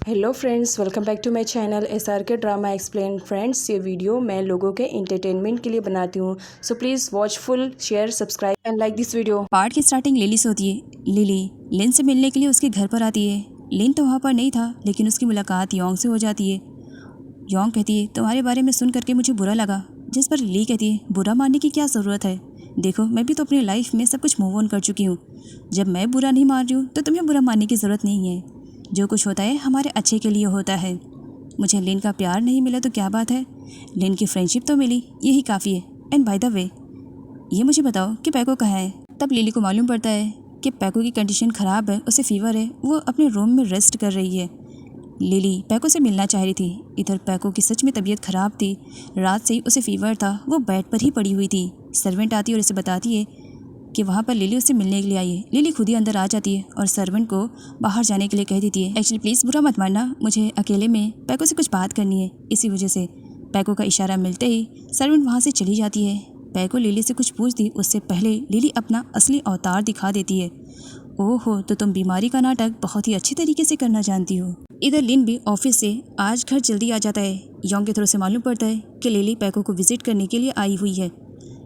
Hello friends, welcome back to my channel SRK drama explain. Friends, ये video मैं लोगों के एंटरटेनमेंट के लिए बनाती हूँ, so please watch full, share, subscribe and like this video. Part की स्टार्टिंग लिली से होती है। लिली लिन से मिलने के लिए उसके घर पर आती है। लिन तो वहाँ पर नहीं था, लेकिन उसकी मुलाकात योंग से हो जाती है। योंग कहती है, तुम्हारे बारे में सुन करके मुझे बुरा लगा। जिस पर लिली कहती है, बुरा मानने की क्या ज़रूरत है, देखो मैं भी तो अपनी लाइफ में सब कुछ मूव ऑन कर चुकी हूँ। जब मैं बुरा नहीं मान रही हूँ तो तुम्हें बुरा मानने की ज़रूरत नहीं है। जो कुछ होता है हमारे अच्छे के लिए होता है। मुझे लिन का प्यार नहीं मिला तो क्या बात है, लिन की फ्रेंडशिप तो मिली, यही काफ़ी है। एंड बाय द वे, ये मुझे बताओ कि पैको कहाँ है। तब लिली को मालूम पड़ता है कि पैको की कंडीशन ख़राब है, उसे फीवर है, वो अपने रूम में रेस्ट कर रही है। लिली पैको से मिलना चाह रही थी। इधर पैको की सच में तबीयत ख़राब थी, रात से ही उसे फीवर था, वो बेड पर ही पड़ी हुई थी। सर्वेंट आती है और इसे बताती है कि वहाँ पर लिली उससे मिलने के लिए आई है। लिली खुद ही अंदर आ जाती है और सर्वेंट को बाहर जाने के लिए कह देती है। एक्चुअली प्लीज़ बुरा मत मानना, मुझे अकेले में पैको से कुछ बात करनी है, इसी वजह से। पैको का इशारा मिलते ही सर्वेंट वहाँ से चली जाती है। पैको लिली से कुछ पूछती उससे पहले लिली अपना असली अवतार दिखा देती है। ओहो, तो तुम बीमारी का नाटक बहुत ही अच्छी तरीके से करना जानती हो। इधर लिन भी ऑफिस से आज घर जल्दी आ जाता है। योंग के थ्रू से मालूम पड़ता है कि लिली पैको को विजिट करने के लिए आई हुई है।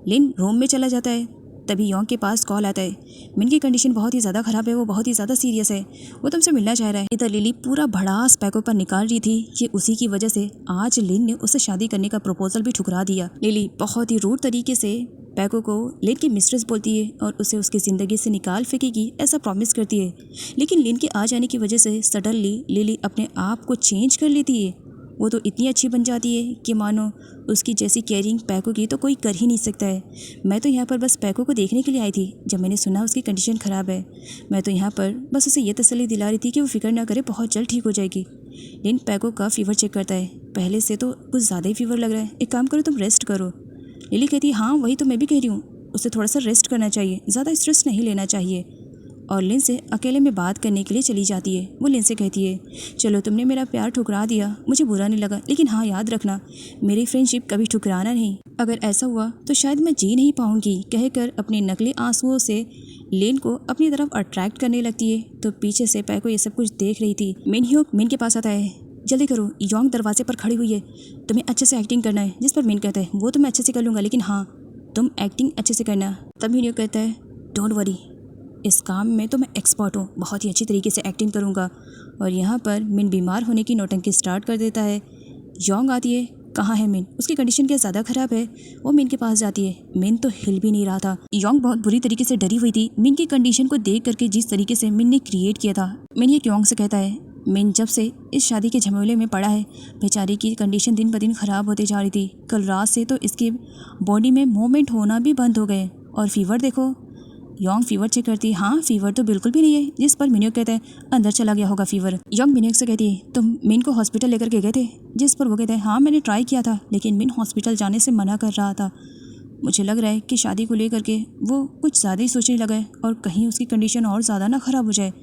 लिन रूम में चला जाता है, तभी योंग के पास कॉल आता है। मिन की कंडीशन बहुत ही ज़्यादा ख़राब है, वो बहुत ही ज़्यादा सीरियस है, वो तुमसे मिलना चाह रहा है। इधर लिली पूरा भड़ास पैको पर निकाल रही थी कि उसी की वजह से आज लिन ने उसे शादी करने का प्रपोजल भी ठुकरा दिया। लिली बहुत ही रूड तरीके से पैको को लिन की मिस्ट्रेस बोलती है और उसे उसकी ज़िंदगी से निकाल फेंकेगी ऐसा प्रॉमिस करती है। लेकिन लिन के आ जाने की वजह से सडनली लिली अपने आप को चेंज कर लेती है। वो तो इतनी अच्छी बन जाती है कि मानो उसकी जैसी केयरिंग पैको की तो कोई कर ही नहीं सकता है। मैं तो यहाँ पर बस पैको को देखने के लिए आई थी। जब मैंने सुना उसकी कंडीशन ख़राब है, मैं तो यहाँ पर बस उसे ये तसल्ली दिला रही थी कि वो फिक्र ना करे, बहुत जल्द ठीक हो जाएगी। लेकिन पैको का फीवर चेक करता है, पहले से तो कुछ ज़्यादा ही फीवर लग रहा है, एक काम करो तुम रेस्ट करो। लिली कहती है, हाँ वही तो मैं भी कह रही हूँ, उसे थोड़ा सा रेस्ट करना चाहिए, ज़्यादा स्ट्रेस नहीं लेना चाहिए। और लिन से अकेले में बात करने के लिए चली जाती है। वो लिन से कहती है, चलो तुमने मेरा प्यार ठुकरा दिया, मुझे बुरा नहीं लगा, लेकिन हाँ याद रखना, मेरी फ्रेंडशिप कभी ठुकराना नहीं। अगर ऐसा हुआ तो शायद मैं जी नहीं पाऊंगी, कहकर अपने नकली आंसुओं से लिन को अपनी तरफ अट्रैक्ट करने लगती है। तो पीछे से पैको ये सब कुछ देख रही थी। मिन के पास आता है, जल्दी करो, योंग दरवाजे पर खड़ी हुई है, तुम्हें अच्छे से एक्टिंग करना है। जिस पर मिन कहता है, वो तो मैं अच्छे से कर लूँगा, लेकिन हाँ तुम एक्टिंग अच्छे से करना। तब मिन कहता है, डोंट वरी, इस काम में तो मैं एक्सपर्ट हूँ, बहुत ही अच्छी तरीके से एक्टिंग करूँगा। और यहाँ पर मिन बीमार होने की नौटंकी स्टार्ट कर देता है। योंग आती है, कहाँ है मिन, उसकी कंडीशन क्या ज़्यादा ख़राब है। वो मिन के पास जाती है। मिन तो हिल भी नहीं रहा था। योंग बहुत बुरी तरीके से डरी हुई थी मिन की कंडीशन को देख करके, जिस तरीके से मिन ने क्रिएट किया था। मिन ये योंग से कहता है, मिन जब से इस शादी के झमेले में पड़ा है, बेचारी की कंडीशन दिन ब दिन ख़राब होती जा रही थी। कल रात से तो इसकी बॉडी में मूवमेंट होना भी बंद हो गए, और फीवर देखो। योंग फीवर चेक करती है, हाँ फीवर तो बिल्कुल भी नहीं है। जिस पर मिन्योक कहते हैं, अंदर चला गया होगा फीवर। योंग मिन्योक से कहती है, तुम मिन को हॉस्पिटल लेकर के गए थे। जिस पर वो कहते हैं, हाँ मैंने ट्राई किया था, लेकिन मिन हॉस्पिटल जाने से मना कर रहा था। मुझे लग रहा है कि शादी को लेकर के वो कुछ ज़्यादा ही सोचने लगा है, और कहीं उसकी कंडीशन और ज़्यादा ना ख़राब हो जाए।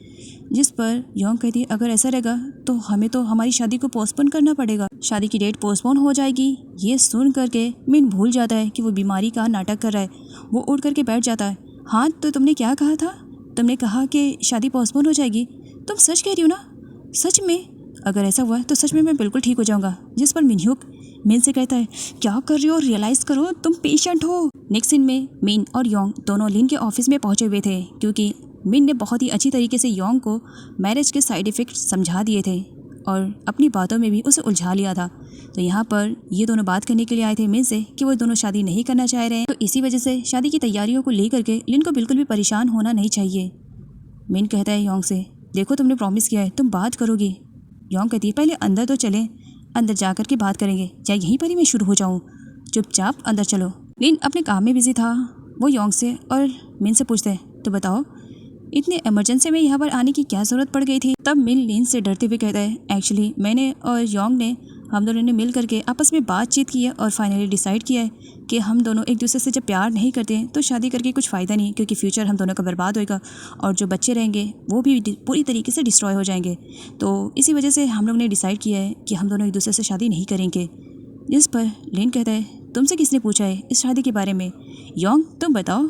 जिस पर योंग कहती है, अगर ऐसा रहेगा तो हमें तो हमारी शादी को पोस्टपोन करना पड़ेगा, शादी की डेट पोस्टपोन हो जाएगी। ये सुन करके मिन भूल जाता है कि वो बीमारी का नाटक कर रहा है। वो उठ करके बैठ जाता है। हाँ तो तुमने क्या कहा था, तुमने कहा कि शादी पोस्टपोन हो जाएगी, तुम सच कह रही हो ना? सच में? अगर ऐसा हुआ तो सच में मैं बिल्कुल ठीक हो जाऊंगा। जिस पर मिन्ह्युक मिन से कहता है, क्या कर रही हो, रियलाइज़ करो तुम पेशेंट हो। नेक्स्ट सीन में मिन और योंग दोनों लिन के ऑफिस में पहुंचे हुए थे, क्योंकि मिन ने बहुत ही अच्छी तरीके से योंग को मैरिज के साइड इफ़ेक्ट समझा दिए थे और अपनी बातों में भी उसे उलझा लिया था। तो यहाँ पर ये दोनों बात करने के लिए आए थे मिन से कि वो दोनों शादी नहीं करना चाह रहे हैं। तो इसी वजह से शादी की तैयारियों को लेकर के लिन को बिल्कुल भी परेशान होना नहीं चाहिए। मिन कहता है योंग से, देखो तुमने प्रॉमिस किया है, तुम बात करोगी। योंग कहती है, पहले अंदर तो चलें, अंदर जा कर के बात करेंगे, या यहीं पर ही मैं शुरू हो जाऊँ? चुपचाप अंदर चलो। लिन अपने काम में बिजी था। वो योंग से और मिन से पूछते हैं, तो बताओ इतने इमरजेंसी में यहाँ पर आने की क्या ज़रूरत पड़ गई थी? तब मिन लिन से डरते हुए कहता है, एक्चुअली मैंने और योंग ने, हम दोनों ने मिल करके आपस में बातचीत की है और फाइनली डिसाइड किया है कि हम दोनों एक दूसरे से जब प्यार नहीं करते हैं तो शादी करके कुछ फ़ायदा नहीं, क्योंकि फ्यूचर हम दोनों का बर्बाद होएगा और जो बच्चे रहेंगे वो भी पूरी तरीके से डिस्ट्रॉय हो जाएंगे। तो इसी वजह से हम लोग ने डिसाइड किया है कि हम दोनों एक दूसरे से शादी नहीं करेंगे। जिस पर लिन कहता है, तुमसे किसने पूछा है इस शादी के बारे में? योंग तुम बताओ।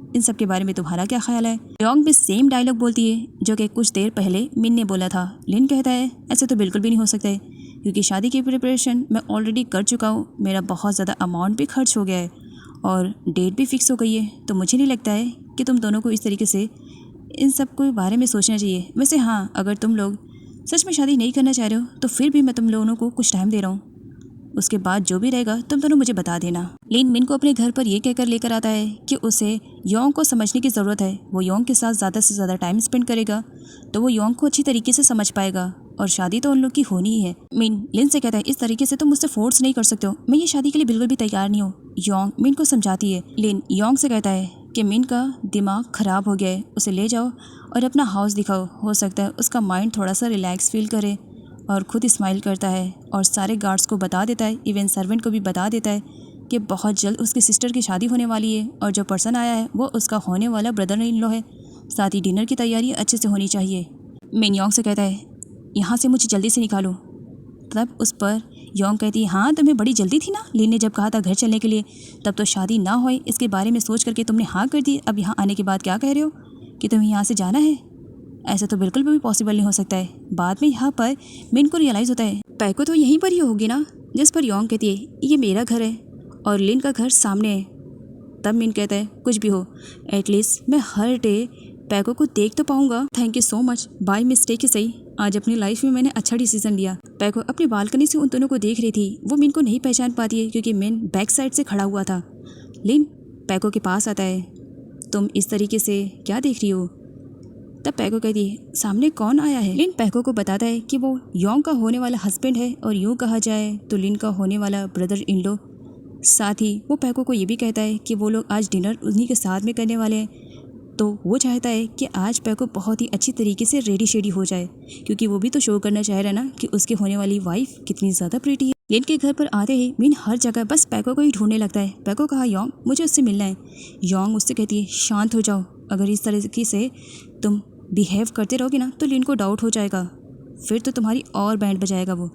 इन सब के बारे में तुम्हारा क्या ख्याल है? योंग भी सेम डायलॉग बोलती है जो कि कुछ देर पहले मिन ने बोला था। लिन कहता है ऐसे तो बिल्कुल भी नहीं हो सकता है, क्योंकि शादी की प्रिपरेशन मैं ऑलरेडी कर चुका हूँ, मेरा बहुत ज़्यादा अमाउंट भी खर्च हो गया है और डेट भी फिक्स हो गई है, तो मुझे नहीं लगता है कि तुम दोनों को इस तरीके से इन सब के बारे में सोचना चाहिए। वैसे हाँ, अगर तुम लोग सच में शादी नहीं करना चाह रहे हो तो फिर भी मैं तुम लोगों को कुछ टाइम दे रहा हूँ, उसके बाद जो भी रहेगा तुम दोनों मुझे बता देना। लिन मिन को अपने घर पर यह कहकर लेकर आता है कि उसे योंग को समझने की ज़रूरत है। वो योंग के साथ ज़्यादा से ज़्यादा टाइम स्पेंड करेगा तो वो योंग को अच्छी तरीके से समझ पाएगा और शादी तो उन लोग की होनी ही है। मिन लिन से कहता है इस तरीके से तुम मुझसे फोर्स नहीं कर सकते हो, मैं ये शादी के लिए बिल्कुल भी तैयार नहीं हूँ। योंग मिन को समझाती है। लिन योंग से कहता है कि मिन का दिमाग ख़राब हो गया है, उसे ले जाओ और अपना हाउस दिखाओ, हो सकता है उसका माइंड थोड़ा सा रिलैक्स फील करे। और खुद स्माइल करता है और सारे गार्ड्स को बता देता है, इवन सर्वेंट को भी बता देता है कि बहुत जल्द उसकी सिस्टर की शादी होने वाली है और जो पर्सन आया है वो उसका होने वाला ब्रदर इन लॉ है, साथ ही डिनर की तैयारी अच्छे से होनी चाहिए। मिन योंग से कहता है यहाँ से मुझे जल्दी से निकालो। तब उस पर योंग कहती है हाँ तुम्हें बड़ी जल्दी थी ना, लिन ने जब कहा था घर चलने के लिए तब तो शादी ना होए इसके बारे में सोच करके तुमने हाँ कर दी, अब यहाँ आने के बाद क्या कह रहे हो कि तुम्हें यहाँ से जाना है? ऐसा तो बिल्कुल भी पॉसिबल नहीं हो सकता है। बाद में यहाँ पर मिन को रियलाइज़ होता है पैको तो यहीं पर ही होगी ना, जिस पर योंग कहती है ये मेरा घर है और लिन का घर सामने है। तब मिन कहता है कुछ भी हो, एटलीस्ट मैं हर डे पैको को देख तो पाऊंगा। Thank you so much, by mistake ही सही, आज अपनी लाइफ में मैंने अच्छा डिसीजन लिया। पैको अपनी बालकनी से उन दोनों को देख रही थी। वो मिन को नहीं पहचान पाती है क्योंकि मिन बैक साइड से खड़ा हुआ था। लिन पैको के पास आता है, तुम इस तरीके से क्या देख रही हो? तब पैको कहती है सामने कौन आया है? लिन पैको को बताता है कि वो योंग का होने वाला हस्बैंड है और यूँ कहा जाए तो लिन का होने वाला ब्रदर इन लॉ। साथ ही वो पैको को ये भी कहता है कि वो लोग आज डिनर उन्हीं के साथ में करने वाले हैं, तो वो चाहता है कि आज पैको बहुत ही अच्छी तरीके से रेडी शेडी हो जाए, क्योंकि वो भी तो शो करना चाह रहा है ना कि उसके होने वाली वाइफ कितनी ज़्यादा प्रीटी है। लिन के घर पर आते ही मिन हर जगह बस पैको को ही ढूंढने लगता है। पैको कहा योंग मुझे उससे मिलना है। योंग उससे कहती है शांत हो जाओ, अगर इस तरीके से तुम बिहेव करते रहोगे ना तो लिन को डाउट हो जाएगा, फिर तो तुम्हारी और बैंड बजाएगा वो।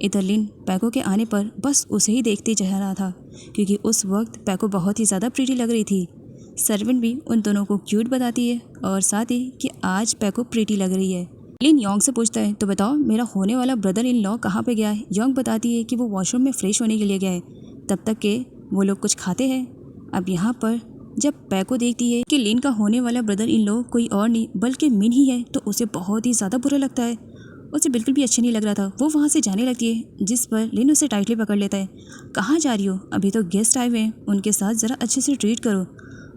इधर लिन पैको के आने पर बस उसे ही देखते जा रहा था, क्योंकि उस वक्त पैको बहुत ही ज़्यादा प्रीटी लग रही थी। सर्वेंट भी उन दोनों को क्यूट बताती है और साथ ही कि आज पैको प्रीटी लग रही है। लिन योंग से पूछता है तो बताओ मेरा होने वाला ब्रदर इन लॉ कहाँ पे गया है? योंग बताती है कि वो वॉशरूम में फ्रेश होने के लिए गया है, तब तक के वो लोग कुछ खाते हैं। अब यहाँ पर जब पैको देखती है कि लिन का होने वाला ब्रदर इन लॉ कोई और नहीं बल्कि मिन ही है तो उसे बहुत ही ज़्यादा बुरा लगता है। उसे बिल्कुल भी अच्छा नहीं लग रहा था। वो वहाँ से जाने लगती है, जिस पर लिन उसे टाइटली पकड़ लेता है। कहाँ जा रही हो? अभी तो गेस्ट आए हुए हैं, उनके साथ ज़रा अच्छे से ट्रीट करो,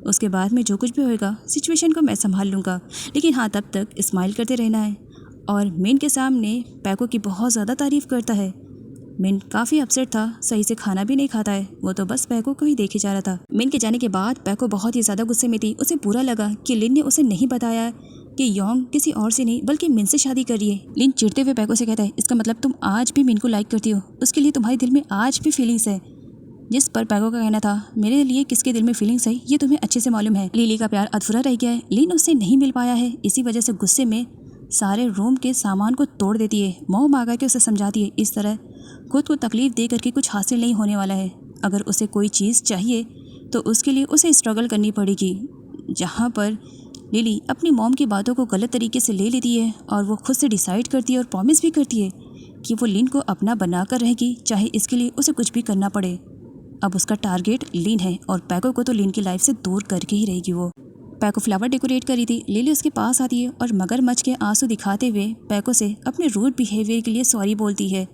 उसके बाद में जो कुछ भी होएगा सिचुएशन को मैं संभाल लूँगा, लेकिन हाँ तब तक स्माइल करते रहना है। और मिन के सामने पैको की बहुत ज़्यादा तारीफ़ करता है। मिन काफ़ी अपसेट था, सही से खाना भी नहीं खाता है, वो तो बस पैको को ही देखे जा रहा था। मिन के जाने के बाद पैको बहुत ही ज़्यादा गुस्से में थी। उसे बुरा लगा कि लिन ने उसे नहीं बताया कि योंग किसी और से नहीं बल्कि मिन से शादी कर रही है। लिन चिढ़ते हुए पैको से कहता है इसका मतलब तुम आज भी मिन को लाइक करती हो, उसके लिए तुम्हारे दिल में आज भी फीलिंग्स है। जिस पर पैको का कहना था मेरे लिए किसके दिल में फीलिंग्स है ये तुम्हें अच्छे से मालूम है। लिली का प्यार अधूरा रह गया है, लिन उससे नहीं मिल पाया है, इसी वजह से गुस्से में सारे रूम के सामान को तोड़ देती है। मोह मांगा के उसे समझाती है इस तरह खुद को तकलीफ दे करके कुछ हासिल नहीं होने वाला है। अगर उसे कोई चीज़ चाहिए तो उसके लिए उसे स्ट्रगल करनी पड़ेगी। जहाँ पर लिली अपनी मॉम की बातों को गलत तरीके से ले लेती है और वो खुद से डिसाइड करती है और प्रॉमिस भी करती है कि वो लिन को अपना बनाकर रहेगी, चाहे इसके लिए उसे कुछ भी करना पड़े। अब उसका टारगेट लिन है और पैको को तो लिन की लाइफ से दूर करके ही रहेगी। वो पैको फ्लावर डेकोरेट करी थी। लिली उसके पास आती है और मगरमच्छ के आंसू दिखाते हुए पैको से अपने रूड बिहेवियर के लिए सॉरी बोलती है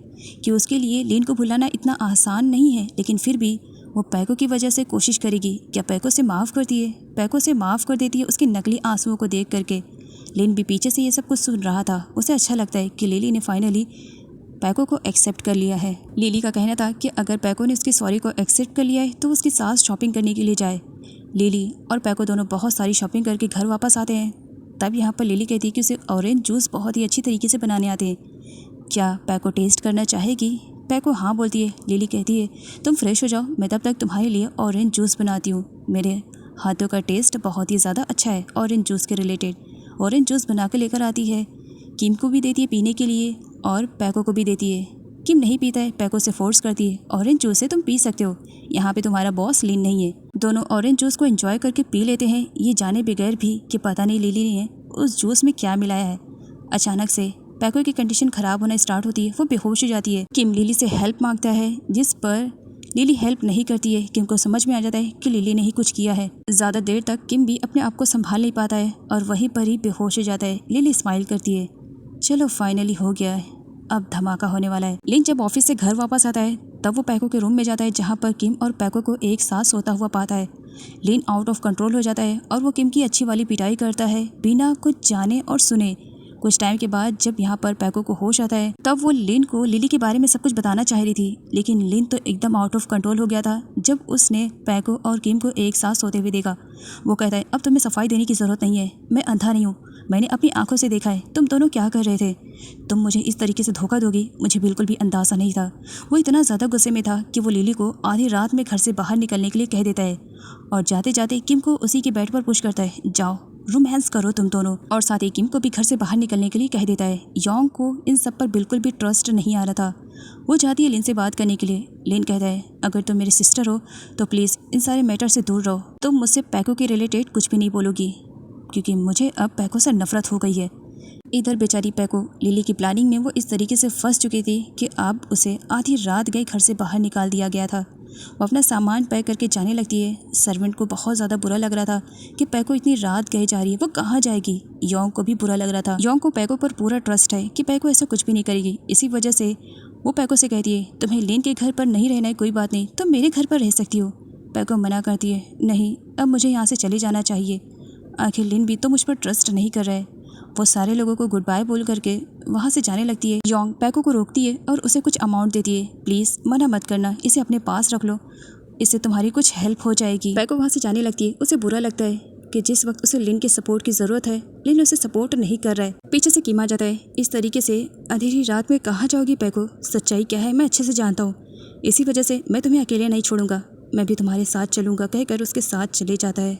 कि उसके लिए लिन को भुलाना इतना आसान नहीं है, लेकिन फिर भी वो पैको की वजह से कोशिश करेगी। क्या पैको से माफ़ करती है? पैको से माफ़ कर देती है उसके नकली आंसुओं को देख करके। लिन भी पीछे से ये सब कुछ सुन रहा था। उसे अच्छा लगता है कि लिली ने फाइनली पैको को एक्सेप्ट कर लिया है। लिली का कहना था कि अगर पैको ने उसकी सॉरी को एक्सेप्ट कर लिया है तो उसके साथ शॉपिंग करने के लिए जाए। लिली और पैको दोनों बहुत सारी शॉपिंग करके घर वापस आते हैं। तब यहाँ पर लिली कहती है कि उसे ऑरेंज जूस बहुत ही अच्छी तरीके से बनाने आते हैं, क्या पैको टेस्ट करना चाहेगी? पैको हाँ बोलती है। लिली कहती है तुम फ्रेश हो जाओ, मैं तब तक तुम्हारे लिए ऑरेंज जूस बनाती हूँ, मेरे हाथों का टेस्ट बहुत ही ज़्यादा अच्छा है ऑरेंज जूस के रिलेटेड। ऑरेंज जूस बना के लेकर आती है, किम को भी देती है पीने के लिए और पैको को भी देती है। किम नहीं पीता है, पैको से फोर्स करती है ऑरेंज जूस है तुम पी सकते हो, यहाँ पे तुम्हारा बॉस लिन नहीं है। दोनों ऑरेंज जूस को एंजॉय करके पी लेते हैं, ये जाने बगैर भी कि पता नहीं लिली ने उस जूस में क्या मिलाया है। अचानक से पैको की कंडीशन खराब होना स्टार्ट होती है, वो बेहोश हो जाती है। किम लिली से हेल्प मांगता है, जिस पर लिली हेल्प नहीं करती है। किम को समझ में आ जाता है कि लिली ने ही कुछ किया है। ज़्यादा देर तक किम भी अपने आप को संभाल नहीं पाता है और वहीं पर ही बेहोश हो जाता है। लिली स्माइल करती है, चलो फाइनली हो गया है, अब धमाका होने वाला है। लिन जब ऑफिस से घर वापस आता है तब वो पैको के रूम में जाता है, जहाँ पर किम और पैको को एक साथ सोता हुआ पाता है। लिन आउट ऑफ कंट्रोल हो जाता है और वो किम की अच्छी वाली पिटाई करता है बिना कुछ जाने और सुने। कुछ टाइम के बाद जब यहाँ पर पैको को होश आता है तब वो लिन को लिली के बारे में सब कुछ बताना चाह रही थी, लेकिन लिन तो एकदम आउट ऑफ कंट्रोल हो गया था जब उसने पैको और किम को एक साथ सोते हुए देखा। वो कहता है, अब तुम्हें सफाई देने की ज़रूरत नहीं है, मैं अंधा नहीं हूँ, मैंने अपनी आंखों से देखा है तुम दोनों क्या कर रहे थे। तुम मुझे इस तरीके से धोखा दोगी, मुझे बिल्कुल भी अंदाज़ा नहीं था। वो इतना ज़्यादा गुस्से में था कि वो लिली को आधी रात में घर से बाहर निकलने के लिए कह देता है और जाते जाते किम को उसी के बेड पर पुश करता है, जाओ रोमांस करो तुम दोनों, और साथ ही किम को भी घर से बाहर निकलने के लिए कह देता है। योंग को इन सब पर बिल्कुल भी ट्रस्ट नहीं आ रहा था। वो जाती है लिन से बात करने के लिए। लिन कहता है, अगर तुम मेरी सिस्टर हो तो प्लीज़ इन सारे मैटर से दूर रहो, तुम मुझसे पैको के रिलेटेड कुछ भी नहीं बोलोगी क्योंकि मुझे अब पैको से नफरत हो गई है। इधर बेचारी पैको लिली की प्लानिंग में वो इस तरीके से फंस चुकी थी कि अब उसे आधी रात गए घर से बाहर निकाल दिया गया था। वो अपना सामान पैक करके जाने लगती है। सर्वेंट को बहुत ज़्यादा बुरा लग रहा था कि पैको इतनी रात गए जा रही है, वो कहाँ जाएगी। योंग को भी बुरा लग रहा था। योंग को पैको पर पूरा ट्रस्ट है कि पैको ऐसा कुछ भी नहीं करेगी। इसी वजह से वो पैको से कहती है, तुम्हें लिन के घर पर नहीं रहना है कोई बात नहीं, तुम मेरे घर पर रह सकती हो। पैको मना करती है, नहीं अब मुझे यहाँ से चले जाना चाहिए, आखिर लिन भी तो मुझ पर ट्रस्ट नहीं कर रहा है। वो सारे लोगों को गुड बाय बोल करके वहाँ से जाने लगती है। योंग पैको को रोकती है और उसे कुछ अमाउंट देती है, प्लीज़ मना मत करना, इसे अपने पास रख लो, इससे तुम्हारी कुछ हेल्प हो जाएगी। पैको वहाँ से जाने लगती है। उसे बुरा लगता है कि जिस वक्त उसे लिन के सपोर्ट की ज़रूरत है लिन उसे सपोर्ट नहीं कर रहा है। पीछे से किम आ जाता है। इस तरीके से अंधेरी रात में कहाँ जाओगी पैको, सच्चाई क्या है मैं अच्छे से जानता हूँ, इसी वजह से मैं तुम्हें अकेले नहीं छोड़ूंगा, मैं भी तुम्हारे साथ चलूँगा कहकर उसके साथ चले जाता है।